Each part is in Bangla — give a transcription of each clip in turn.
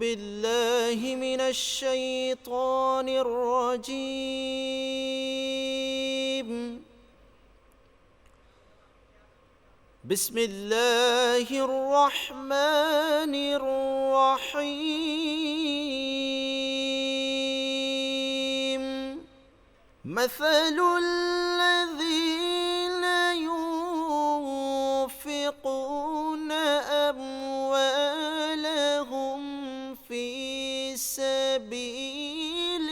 بالله من الشيطان الرجيم بسم الله الرحمن الرحيم مثل الذين ينفقون أموالهم في سبيل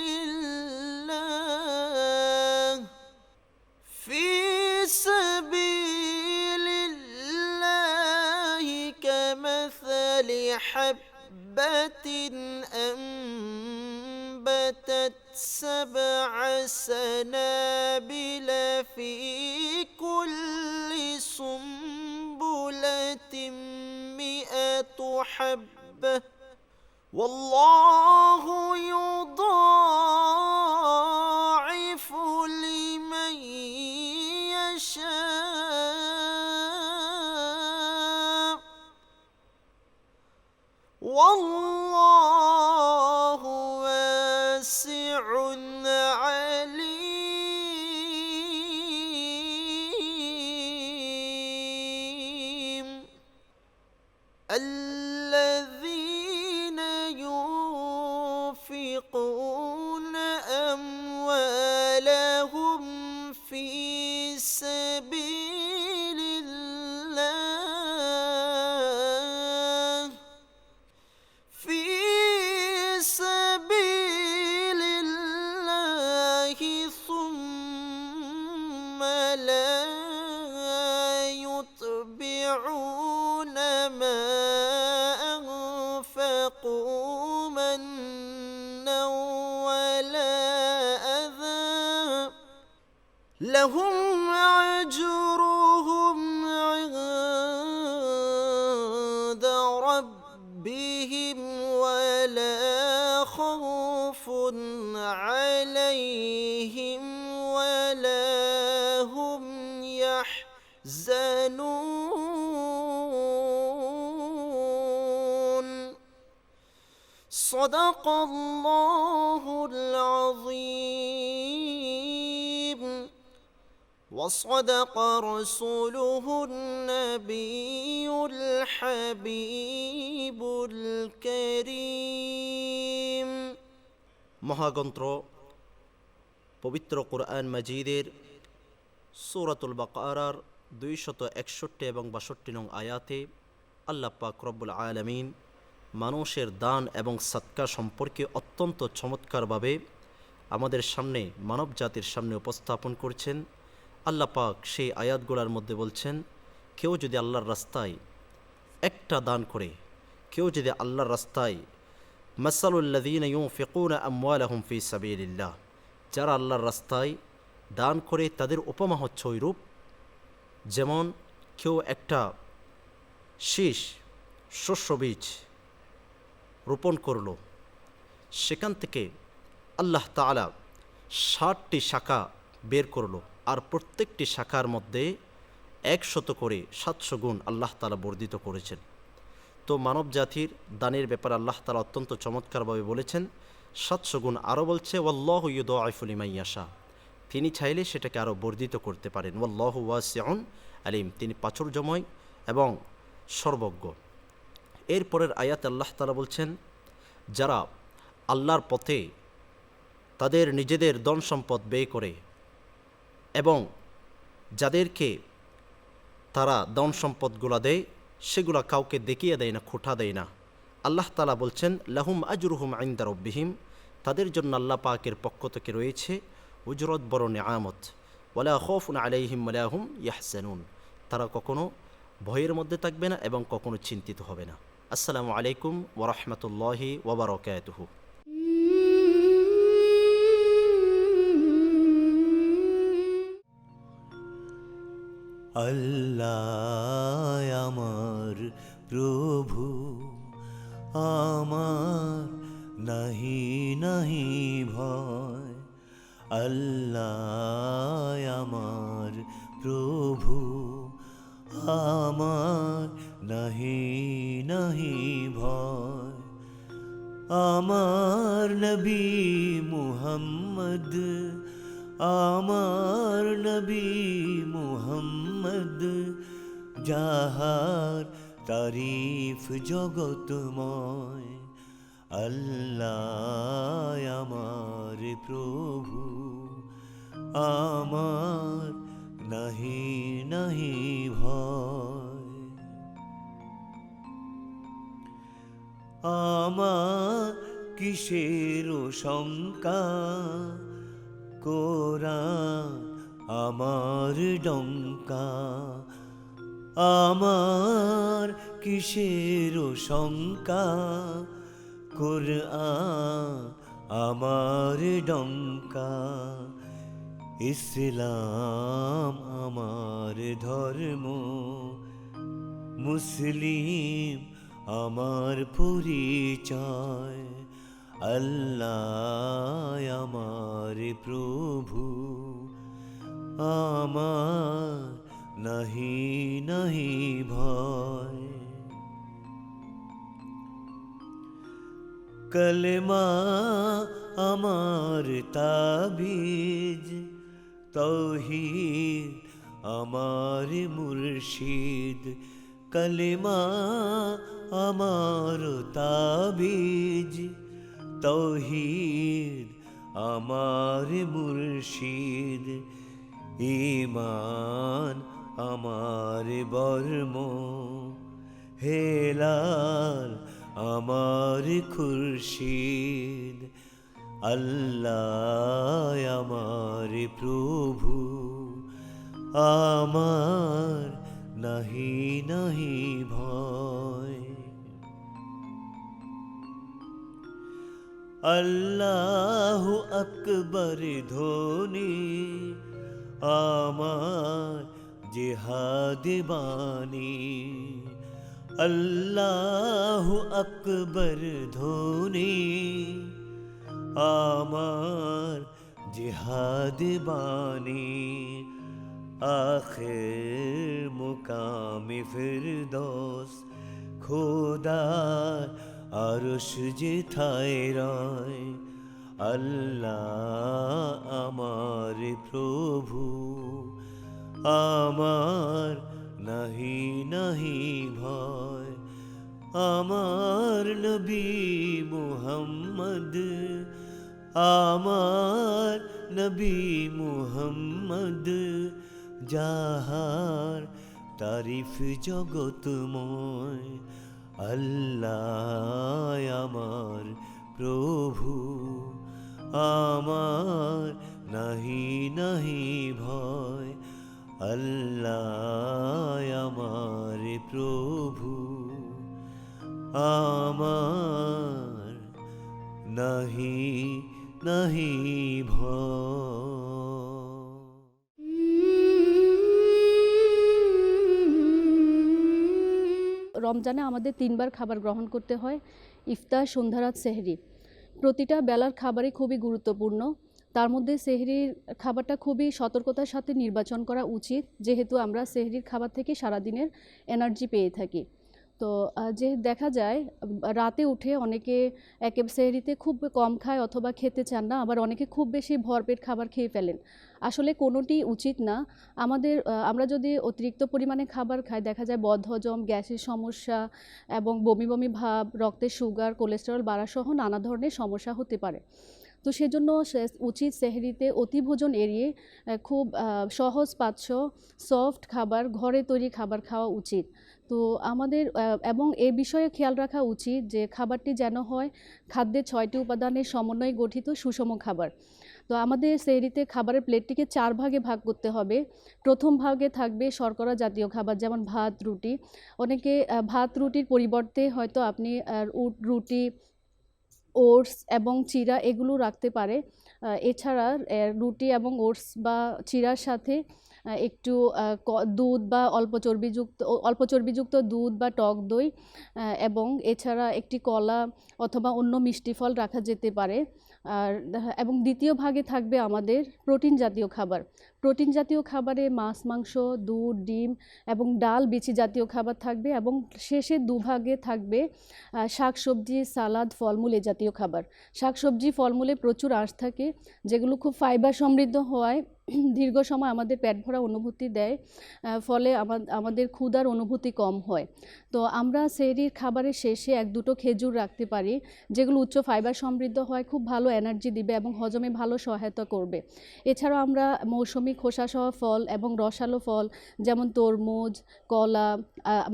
الله كمثل حبة أنبتت 7 سنابل في كل سنبلة 100 حبة والله يضاعف لمن يشاء والله واسع عليم الذين ينفقون أموالهم في سبيل الله ثم لا يتبعون ما أنفقوا منا ولا أذى لهم أجرهم عند ربهم ولا خوف عليهم ولا هم يحزنون صدق الله العظيم وصدق رسوله النبي الحبيب الكريم মহাগ্রন্থ পবিত্র কোরআন মাজিদের সূরাতুল বাকারার 261 এবং 62 নং আয়াতে আল্লাহ পাক রব্বুল আলামিন মানুষের দান এবং সদকা সম্পর্কে অত্যন্ত চমৎকারভাবে আমাদের সামনে মানব জাতির সামনে উপস্থাপন করছেন। আল্লাহ পাক সেই আয়াতগুলোর মধ্যে বলছেন, কেউ যদি আল্লাহর রাস্তায় একটা দান করে, কেউ যদি আল্লাহর রাস্তায় মাসালুল্লাযীনা ইউনফিকুনা আমওয়ালাহুম ফি সাবিলিল্লাহ, যারা আল্লাহর রাস্তায় দান করে তাদের উপমা হচ্ছে ওইরূপ যেমন কেউ একটা শীষ শস্য বীজ রোপণ করল, সেখান থেকে আল্লাহ তাআলা 60টি শাখা বের করলো, আর প্রত্যেকটি শাখার মধ্যে 100 করে 700 গুণ আল্লাহ তাআলা বর্ধিত করেছেন। তো মানব জাতির দানের ব্যাপারে আল্লাহ তাআলা অত্যন্ত চমৎকারভাবে বলেছেন, 700 গুণ। আরও বলছে ওয়াল্লাহু ইউদাইফু লিমান ইয়াশা, তিনি চাইলে সেটাকে আরও বর্ধিত করতে পারেন। ওয়াল্লাহু ওয়াসিউন আলিম, তিনি প্রাচুর্যময় এবং সর্বজ্ঞ। এরপরের আয়াতে আল্লাহ তাআলা বলছেন, যারা আল্লাহর পথে তাদের নিজেদের ধন সম্পদ ব্যয় করে এবং যাদেরকে তারা ধন সম্পদগুলা দেয় সেগুলা কাউকে দেখিয়ে দেয় না, খোঁটা দেয় না, আল্লাহ তাআলা বলছেন লাহুম আজরুহুম ইনদা রাব্বিহিম, তাদের জন্য আল্লাহ পাকের পক্ষ থেকে রয়েছে উজরত, বড় নিয়ামত। ওয়ালা খাউফুন আলাইহিম ওয়ালা হুম ইয়াহজানুন, তারা কখনো ভয়ের মধ্যে থাকবে না এবং কখনো চিন্তিত হবে না। আসসালামু আলাইকুম ওয়া রাহমাতুল্লাহি ওয়া বারাকাতুহু। আল্লাহ আমার প্রভু, আমার নাহি নাহি ভয়। আল্লাহ আমার প্রভু, আমার নাহি নাহি ভয়। নবী মুহাম্মদ যাহার তারিফ জগতময়। আল্লাহ আমার প্রভু, আমার নাহি নাহি ভয়। আমার কিসের শঙ্কা, কোরআন আমার ডঙ্কা। আমার কিসের শঙ্কা, কোরআন আমার ডঙ্কা। ইসলাম আমার ধর্ম, মুসলিম আমার পরিচয়। আল্লাহ আমার প্রভু, আমার নাহি নাহি ভয়। কলমা আমার তাবিজ, তৌহিদ আমার মুর্শিদ। কলমা আমার তাবিজ, তৌহিদ আমার মুর্শিদ। ঈমান আমার বর্ম, হেলাল আমার খুরশিদ। আল্লাহ আমার প্রভু, আমার নাহি নাহি ভয়। আল্লাহু আকবার ধ্বনি আমার জিহাদ বাণী। আল্লাহু আকবার ধ্বনি আমার জিহাদ বাণী। আখির মুকামে ফিরদৌস, খোদার আরশ যেথায় রয়। আল্লাহ আমার প্রভু, আমার নাহি নাহি ভয়। আমার নবী মুহাম্মদ, আমার নবী মুহাম্মদ যাহার তারিফ জগতময়। আল্লাহ আমার প্রভু, আমার নাহি নাহি ভয়। আল্লাহ আমার প্রভু, আমার নাহি নাহি ভয়। রমজানে আমাদের 3 বার খাবার গ্রহণ করতে হয়, ইফতার, সন্ধ্যা, রাত, সেহরি। প্রতিটা বেলার খাবারই খুবই গুরুত্বপূর্ণ। তার মধ্যে সেহরির খাবারটা খুবই সতর্কতার সাথে নির্বাচন করা উচিত, যেহেতু আমরা সেহরির খাবার থেকে সারাদিনের এনার্জি পেয়ে থাকি। তো যে দেখা যায় রাতে উঠে অনেকে সেহরিতে খুব কম খায় অথবা খেতে চান না, আবার অনেকে খুব বেশি ভরপেট খাবার খেয়ে ফেলেন। আসলে কোনোটি উচিত না। আমরা যদি অতিরিক্ত পরিমাণে খাবার খাই, দেখা যায় বদহজম, গ্যাসের সমস্যা এবং বমি বমি ভাব, রক্তের সুগার, কোলেস্টেরল বাড়াসহ নানা ধরনের সমস্যা হতে পারে। তো সেজন্য উচিত সেহরিতে অতিভোজন এড়িয়ে খুব সহজপাচ্য সফট খাবার, ঘরে তৈরি খাবার খাওয়া উচিত। তো আমাদের এবং এ বিষয়ে খেয়াল রাখা উচিত যে খাবারটি যেন হয় খাদ্যের 6টি উপাদানের সমন্বয়ে গঠিত সুষম খাবার। তো আমাদের সেহরিতে খাবারের প্লেটটিকে 4 ভাগে ভাগ করতে হবে। প্রথম ভাগে থাকবে শর্করা জাতীয় খাবার, যেমন ভাত, রুটি। অনেকে ভাত রুটির পরিবর্তে হয়তো আপনি রুটি, ওটস এবং চিড়া এগুলো রাখতে পারে। এছাড়া রুটি এবং ওটস বা চিড়ার সাথে একটু দুধ বা অল্প চর্বিযুক্ত দুধ বা টক দই এবং এছাড়া একটি কলা অথবা অন্য মিষ্টি ফল রাখা যেতে পারে। এবং দ্বিতীয় ভাগে থাকবে আমাদের প্রোটিন জাতীয় খাবার। প্রোটিন জাতীয় খাবারে মাছ, মাংস, দুধ, ডিম এবং ডাল, বিচি জাতীয় খাবার থাকবে এবং শেষের দুভাগে থাকবে শাকসবজি, সালাদ, ফলমূল এ জাতীয় খাবার। শাকসবজি, ফলমূলে প্রচুর আঁশ থাকে, যেগুলো খুব ফাইবার সমৃদ্ধ হওয়ায় দীর্ঘ সময় আমাদের পেট ভরা অনুভূতি দেয়, ফলে আমাদের ক্ষুধার অনুভূতি কম হয়। তো আমরা সেহরির খাবারের শেষে 1-2টো খেজুর রাখতে পারি, যেগুলো উচ্চ ফাইবার সমৃদ্ধ হয়, খুব ভালো এনার্জি দিবে এবং হজমে ভালো সহায়তা করবে। এছাড়াও আমরা মৌসুমি খোসাসহ ফল এবং রসালো ফল যেমন তরমুজ, কলা,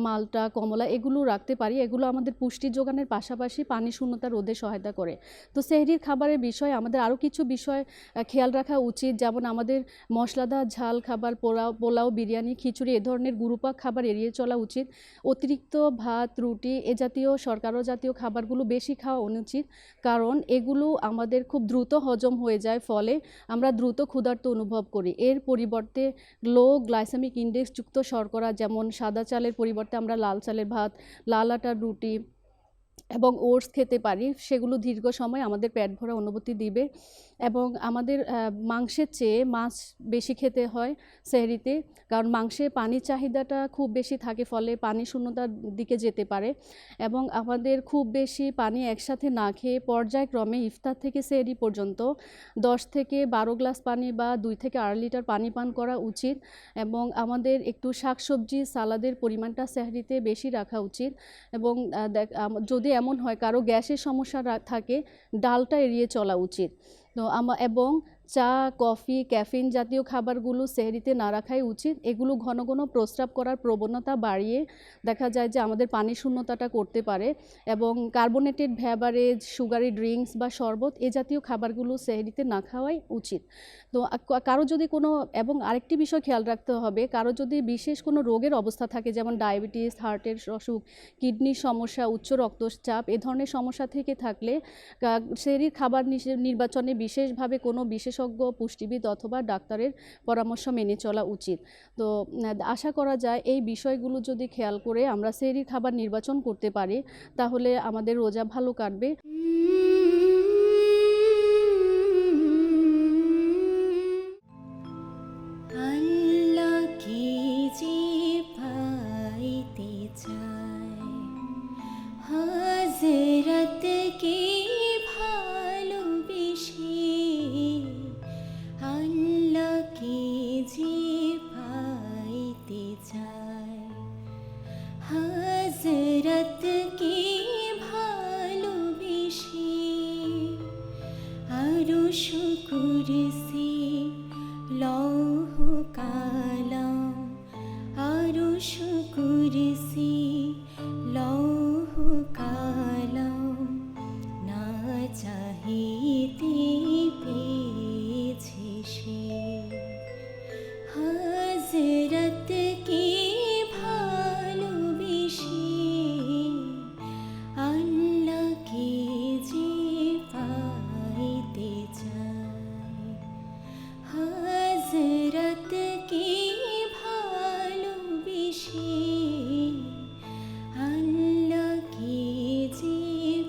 মালটা, কমলা এগুলো রাখতে পারি। এগুলো আমাদের পুষ্টি যোগানের পাশাপাশি পানি শূন্যতা রোধে সহায়তা করে। তো সেহরির খাবারের বিষয়ে আমাদের আরও কিছু বিষয় খেয়াল রাখা উচিত, যেমন আমাদের মশলাদার ঝাল খাবার, পোলাও, বিরিয়ানি, খিচুড়ি এ ধরনের গুরুপাক খাবার এড়িয়ে চলা উচিত। অতিরিক্ত ভাত, রুটি এ জাতীয় শর্করা জাতীয় খাবারগুলো বেশি খাওয়া অনুচিত, কারণ এগুলো আমাদের খুব দ্রুত হজম হয়ে যায়, ফলে আমরা দ্রুত ক্ষুধার্ত অনুভব করি। এর পরিবর্তে লো গ্লাইসেমিক ইন্ডেক্স যুক্ত শর্করা যেমন সাদা চালের পরিবর্তে আমরা লাল চালের ভাত, লাল আটার রুটি এবং ওটস খেতে পারি। সেগুলো দীর্ঘ সময় আমাদের পেট ভরা অনুভূতি দিবে। এবং আমাদের মাংসের চেয়ে মাছ বেশি খেতে হয় সেহরিতে, কারণ মাংসে পানির চাহিদাটা খুব বেশি থাকে, ফলে পানি শূন্যতার দিকে যেতে পারে। এবং আমাদের খুব বেশি পানি একসাথে না খেয়ে পর্যায়ক্রমে ইফতার থেকে সেহরি পর্যন্ত 10 থেকে 12 গ্লাস পানি বা 2 থেকে 2.5 লিটার পানি পান করা উচিত। এবং আমাদের একটু শাকসবজি, সালাদের পরিমাণটা সেহরিতে বেশি রাখা উচিত। এবং যদি এমন হয় কারো গ্যাসের সমস্যা থাকে, ডালটা এড়িয়ে চলা উচিত। তো এবং চা, কফি, ক্যাফিন জাতীয় খাবারগুলো সেহরিতে না রাখাই উচিত। এগুলো ঘন ঘন প্রস্রাব করার প্রবণতা বাড়িয়ে দেখা যায় যে আমাদের পানি শূন্যতাটা করতে পারে। এবং কার্বোনেটেড বেভারেজ, সুগারি ড্রিঙ্কস বা শরবত এ জাতীয় খাবারগুলো সেহরিতে না খাওয়াই উচিত। তো কারো যদি কোনো, এবং আরেকটি বিষয় খেয়াল রাখতে হবে, কারো যদি বিশেষ কোনো রোগের অবস্থা থাকে, যেমন ডায়াবেটিস, হার্টের অসুখ, কিডনির সমস্যা, উচ্চ রক্তচাপ এ ধরনের সমস্যা থেকে থাকলে সেহরির খাবার নির্বাচনে বিশেষভাবে কোনো বিশেষজ্ঞ, পুষ্টিবিদ অথবা ডাক্তারের পরামর্শ মেনে চলা উচিত। তো আশা করা যায় এই বিষয়গুলো যদি খেয়াল করে আমরা সেহরির খাবার নির্বাচন করতে পারি, তাহলে আমাদের রোজা ভালো কাটবে। আল্লাহকে যে পাইতে চায়, হযরতকে ভালোবেসে, আল্লাহকে যে পাইতে চায়, হযরতকে ভালোবেসে, আরশ কুরসি লৌহ কালাম, আরশ কুরসি লৌহ কালাম, না চাহিতে পেয়েছে সে, হযরতকে ভালোবেসে, আল্লাহকে যে পাইতে চায়, হযরতকে ভালোবেসে, আল্লাহকে যে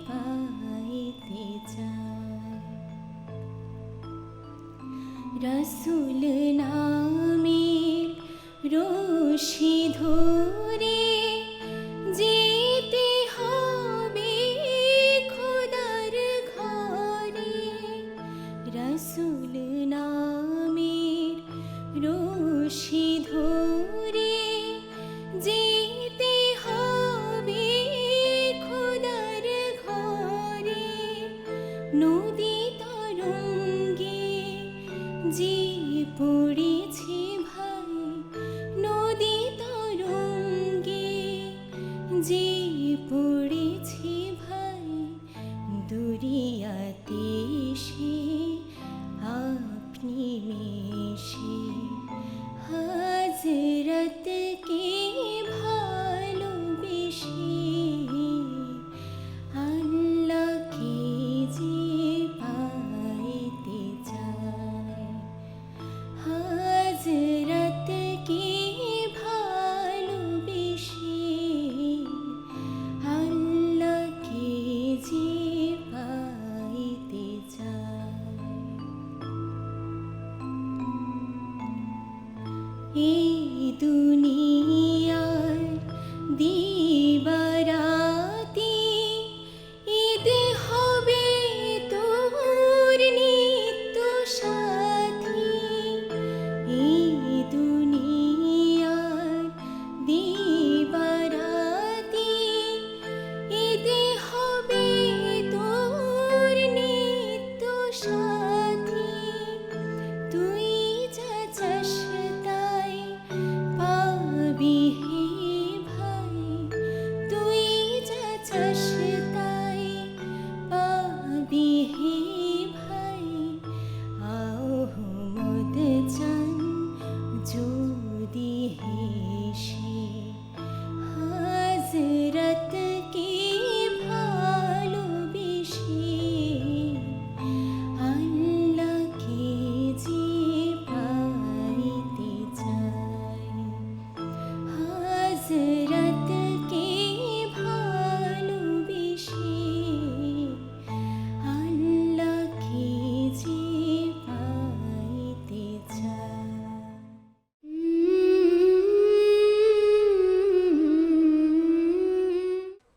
পাইতে চায়। রাসূল নামের রশি ধরে যেতে হবে খোদার ঘরে, রাসূল নামের রশি ধরে যেতে হবে খোদার ঘরে, নদী তরঙ্গে যে পড়েছে ভাই, নদী তরঙ্গে যে পড়েছে ভাই, দুরিয়াতে সে আপনি মিশে, হযরতকে ভালোবেসে, আল্লাহকে যে পাইতে চায়, হযরতকে ভালোবেসে, আল্লাহকে যে পাইতে চায়। এই দুনিয়ার দিবারাতি ঈদ হবে তোর নিত্য সাথী,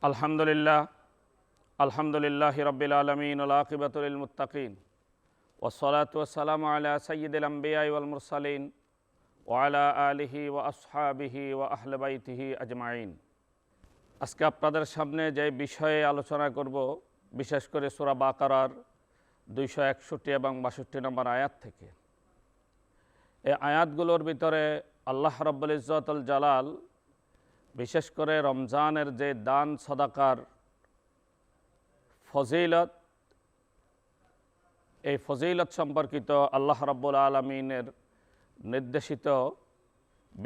আলহামদুলিল্লাহি রাব্বিল আলামিন ওয়াল আকিবাতু লিল মুত্তাকিন ওয়াসসালাতু ওয়াসসালামু আলা সাইয়্যিদিল আমবিয়াই ওয়াল মুরসালিন ওয়া আলা আলিহি ওয়া আসহাবিহি ওয়া আহলি বাইতিহি আজমাইন। আজকে আপনাদের সামনে যে বিষয়ে আলোচনা করব, বিশেষ করে সূরা বাকারার 261 এবং 62 নম্বর আয়াত থেকে। এই আয়াতগুলোর ভিতরে আল্লাহ রাব্বুল ইজ্জতুল জালাল বিশেষ করে রমজানের যে দান সদাকার ফজিলত, এই ফজিলত সম্পর্কিত আল্লাহ রাব্বুল আলামিনের নির্দেশিত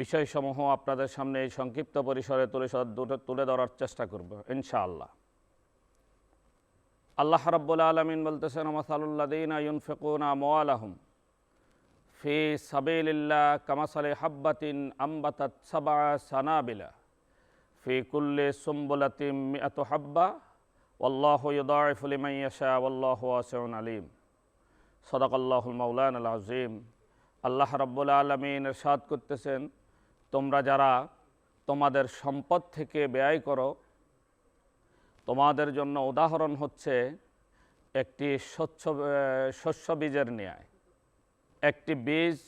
বিষয়সমূহ আপনাদের সামনে এই সংক্ষিপ্ত পরিসরে তুলে ধরার চেষ্টা করব ইনশাআল্লাহ। আল্লাহ রাব্বুল আলামিন বলতেছেন, মাসালুল্লাযীনা ইউনফিকুনা আমওয়ালাহুম ফি সাবিলিল্লাহ কামাসালি হাব্বাতিন আম্বাতাত সাবআ সানাবিলা ফি কুল্লি সুম্বুলাতিন মিআতু হাব্বা ওয়াল্লাহু ইউদাইফু লিমান ইয়াশা ওয়াল্লাহু ওয়াসিউন আলিম। সাদাকাল্লাহুল মাওলানাল আযীম। আল্লাহ রাব্বুল আলামিন ইরশাদ করতেছেন, তোমরা যারা তোমাদের সম্পদ থেকে ব্যয় করো, তোমাদের জন্য উদাহরণ হচ্ছে একটি শস্য বীজের ন্যায়। একটি বীজ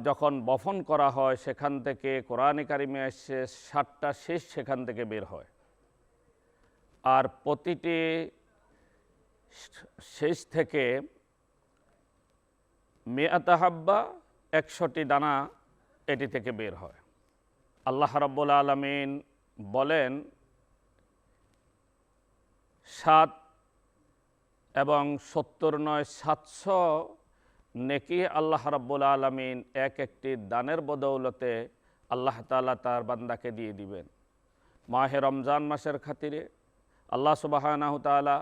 যখন বপন করা হয়, সেখান থেকে কোরআনে কারিমে এসে 7টা শীষ সেখান থেকে বের হয়, আর প্রতিটি শীষ থেকে মিআতা হাব্বা 100টি দানা এটি থেকে বের হয়। আল্লাহ রাব্বুল আলামিন বলেন, 7 এবং 70 নয় 700 নেকি আল্লাহ রাব্বুল আলামিন একটি দানের বদৌলতে আল্লাহ তাআলা তার বান্দাকে দিয়ে দিবেন। মাহে রমজান মাসের খাতিরে আল্লাহ সুবহানাহু তাআলা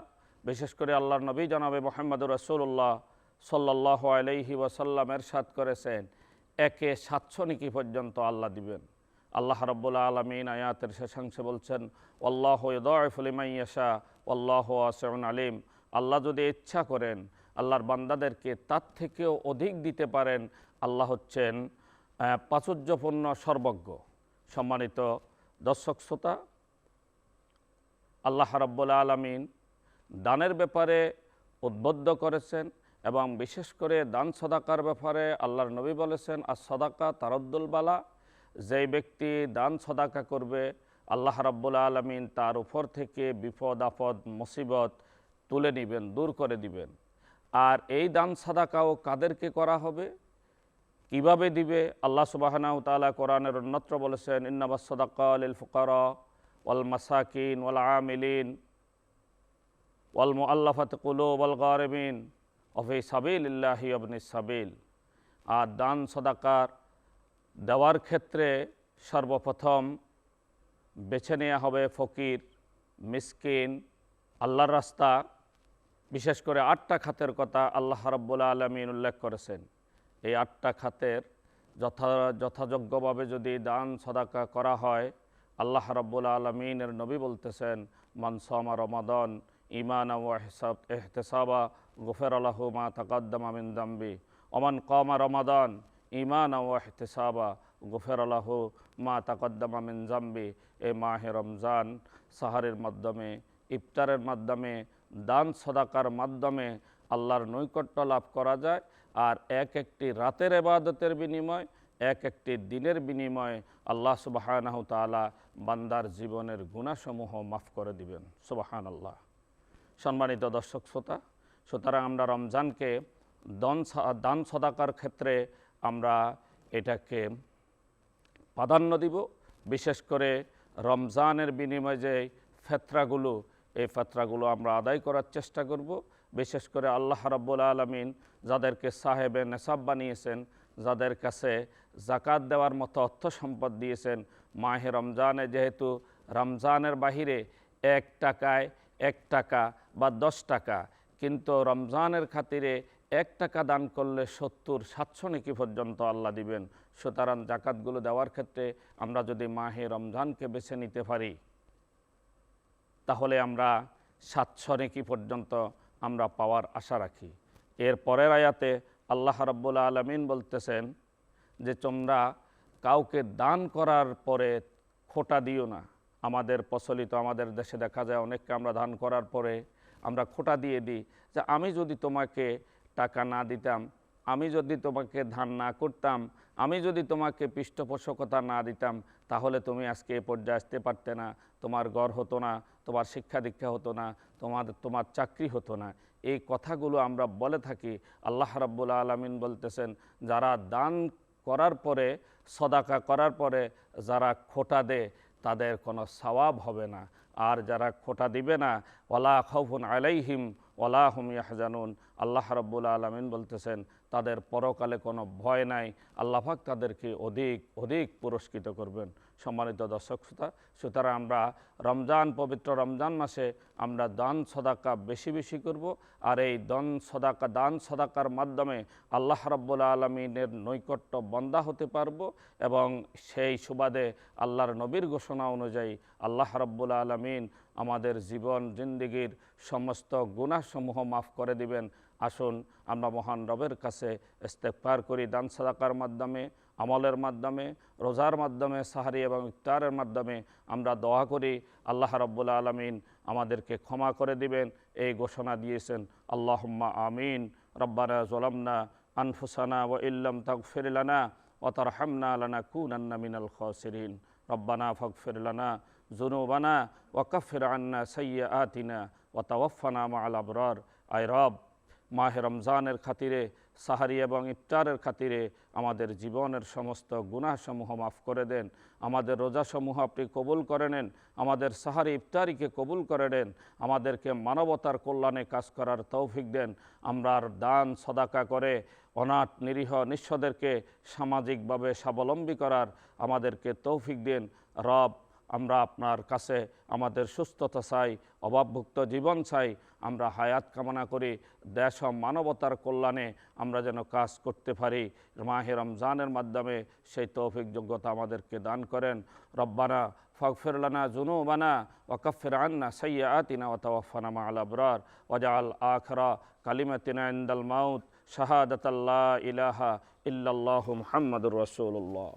বিশেষ করে আল্লাহর নবী জনাবে মুহাম্মদুর রাসূলুল্লাহ সাল্লাল্লাহু আলাইহি ওয়াসাল্লাম ইরশাদ করেছেন, 700 নেকি পর্যন্ত আল্লাহ দিবেন। আল্লাহ রাব্বুল আলামিন আয়াতের শেষাংশে বলছেন, আল্লাহু ইউদাইফু লিমান ইয়াশা ওয়াল্লাহু ওয়াসিউন আলিম। আল্লাহ যদি ইচ্ছা করেন, আল্লাহর বান্দাদেরকে তার থেকেও অধিক দিতে পারেন। আল্লাহ হচ্ছেন প্রাচুর্যপূর্ণ সর্বজ্ঞ। সম্মানিত দর্শক শ্রোতা, আল্লাহ রাব্বুল আলামিন দানের ব্যাপারে উদ্বুদ্ধ করেছেন এবং বিশেষ করে দান সদাকার ব্যাপারে আল্লাহর নবী বলেছেন, আর সদাকা তারদ্দুল বালা। যেই ব্যক্তি দান সদাকা করবে, আল্লাহ রাব্বুল আলামিন তার উপর থেকে বিপদ আপদ মুসিবত তুলে নেবেন, দূর করে দিবেন। আর এই দান সাদাকাও কাদেরকে করা হবে, কিভাবে দিবে? আল্লাহ সুবহানাহু তাআলা কোরআনের অন্যত্র বলেছেন, ইন্নামাস সাদাকা লিল ফুকারা ওয়াল মাসাকিন ওয়াল আমিলিন ওয়াল মুআল্লাফাতি কুলুব ওয়াল গারিমিন ওয়া ফি সাবিলিল্লাহি ইবনিস সাবিল। আর দান সাদাকার দেওয়ার ক্ষেত্রে সর্বপ্রথম বেছে নেওয়া হবে ফকির, মিসকিন, আল্লাহর রাস্তা। বিশেষ করে 8টা খাতের কথা আল্লাহ রাব্বুল আলামিন উল্লেখ করেছেন। এই 8টা খাতের যথাযোগ্যভাবে যদি দান সদাকা করা হয়, আল্লাহ রাব্বুল আলামিনের নবী বলতেছেন, মান সামা রমাদান ঈমানান ওয়া ইহতিসাবা গুফিরা লাহু মা তাকাদ্দামা মিন যামবি ওয়া মান কামা রমাদান ঈমানান ওয়া ইহতিসাবা গুফিরা লাহু মা তাকাদ্দামা মিন যামবি। এই মাহে রমজান সাহারের মাধ্যমে, ইফতারের মাধ্যমে, দান সদাকার মাধ্যমে আল্লাহর নৈকট্য লাভ করা যায়। আর একটি রাতের ইবাদতের বিনিময়, একটি দিনের বিনিময়ে আল্লাহ সুবহানাহু তাআলা বান্দার জীবনের গুনাহসমূহ মাফ করে দিবেন। সুবহানাল্লাহ। সম্মানিত দর্শক শ্রোতা, সুতরাং আমরা রমজানকে দান সদাকার ক্ষেত্রে আমরা এটাকে প্রাধান্য দিব। বিশেষ করে রমজানের বিনিময়ে যে ফেতরাগুলো, এই ফেতরাগুলো আমরা আদায় করার চেষ্টা করব। বিশেষ করে আল্লাহ রাব্বুল আলামিন যাদেরকে সাহেবে নেসাব বানিয়েছেন, যাদের কাছে জাকাত দেওয়ার মতো অর্থ সম্পদ দিয়েছেন, মাহে রমজানে যেহেতু রমজানের বাহিরে 1 টাকায় 1 টাকা বা 10 টাকা, কিন্তু রমজানের খাতিরে 1 টাকা দান করলে 70-700 নেকি পর্যন্ত আল্লাহ দিবেন। সুতরাং জাকাতগুলো দেওয়ার ক্ষেত্রে আমরা যদি মাহে রমজানকে বেছে নিতে পারি, তাহলে আমরা 700 নেকি পর্যন্ত আমরা পাওয়ার আশা রাখি। এর পরের আয়াতে আল্লাহ রাব্বুল আলামিন বলতেছেন যে তোমরা কাউকে দান করার পরে খোটা দিও না। আমাদের প্রচলিত, আমাদের দেশে দেখা যায় অনেককে আমরা দান করার পরে আমরা খোটা দিয়ে দিই যে আমি যদি তোমাকে টাকা না দিতাম, আমি যদি তোমাকে ধান না করতাম, আমি যদি তোমাকে পৃষ্ঠপোষকতা না দিতাম, তাহলে তুমি আজকে এ পর্যায়ে আসতে পারতে না, তোমার ঘর হতো না, তোমার শিক্ষা দীক্ষা হতো না, তোমার চাকরি হতো না। এই কথাগুলো আমরা বলে থাকি। আল্লাহ রাব্বুল আলামিন বলতেছেন, যারা দান করার পরে, সদাকা করার পরে যারা খোটা দেয় তাদের কোনো সওয়াব হবে না। আর যারা খোটা দিবে না, ওয়ালা খাউফুন আলাইহিম ওয়ালা হুম ইয়াহজানুন, আল্লাহ রাব্বুল আলামিন বলতেছেন তাদের পরকালে কোনো ভয় নাই, আল্লাহ পাক তাদেরকে অধিক অধিক পুরস্কৃত করবেন। সম্মানিত দর্শক শ্রোতা, সুতরাং আমরা রমজান, পবিত্র রমজান মাসে আমরা দান সদাকা বেশি বেশি করব। আর এই দান সদাকার মাধ্যমে আল্লাহ রাব্বুল আলামিনের নৈকট্য বন্দা হতে পারব এবং সেই সুবাদে আল্লাহর নবীর ঘোষণা অনুযায়ী আল্লাহ রাব্বুল আলামিন আমাদের জীবন জিন্দেগির সমস্ত গুনাহসমূহ মাফ করে দিবেন। আসুন আমরা মহান রবের কাছে ইস্তেগফার করি, দান সাদাকার মাধ্যমে, আমলের মাধ্যমে, রোজার মাধ্যমে, সাহারি এবং ইফতারের মাধ্যমে আমরা দোয়া করি আল্লাহ রাব্বুল আলামিন আমাদেরকে ক্ষমা করে দিবেন। এই ঘোষণা দিয়েছেন, আল্লাহুম্মা আমিন। রব্বানা যালামনা আনফুসানা ওয়া ইল্লাম তাগফির লানা ওয়া তারহামনা লানাকুনান্না মিনাল খাসিরিন। রব্বানা ফাগফির লানা যুনুবানা ওয়া কাফির আন্না সাইয়্যাতিনা ওয়া তাওয়াফানা মাআল আবরার। আয় রব, মাহে রমজানের খাতিরে, সাহারি এবং ইফতারের খাতিরে আমাদের জীবনের সমস্ত গুনাহসমূহ মাফ করে দেন। আমাদের রোজাসমূহ আপনি কবুল করে নেন, আমাদের সাহারি ইফতারিকে কবুল করে নেন, আমাদেরকে মানবতার কল্যাণে কাজ করার তৌফিক দেন। আমরা দান সদাকা করে অনাথ নিরীহ নিঃস্বদেরকে সামাজিকভাবে স্বাবলম্বী করার আমাদেরকে তৌফিক দেন। রব, আমরা আপনার কাছে আমাদের সুস্থতা চাই, অভাবমুক্ত জীবন চাই। আমরা হায়াত কামনা করি, দেশ ও মানবতার কল্যাণে আমরা যেন কাজ করতে পারি। মাহে রমজানের মাধ্যমে সেই তৌফিক যোগ্যতা আমাদেরকে দান করেন। রব্বানা ফাগফির লানা যুনুবানা ওয়া কাফির আন্না সাইয়্যাতিনা ওয়া তাওয়াফানা মাআল আবরার ওয়াজআল আখিরা কালিমাতিনা ইনদাল মাউত শাহাদাতাল্লা ইলাহা ইল্লাল্লাহু মুহাম্মাদুর রাসূলুল্লাহ।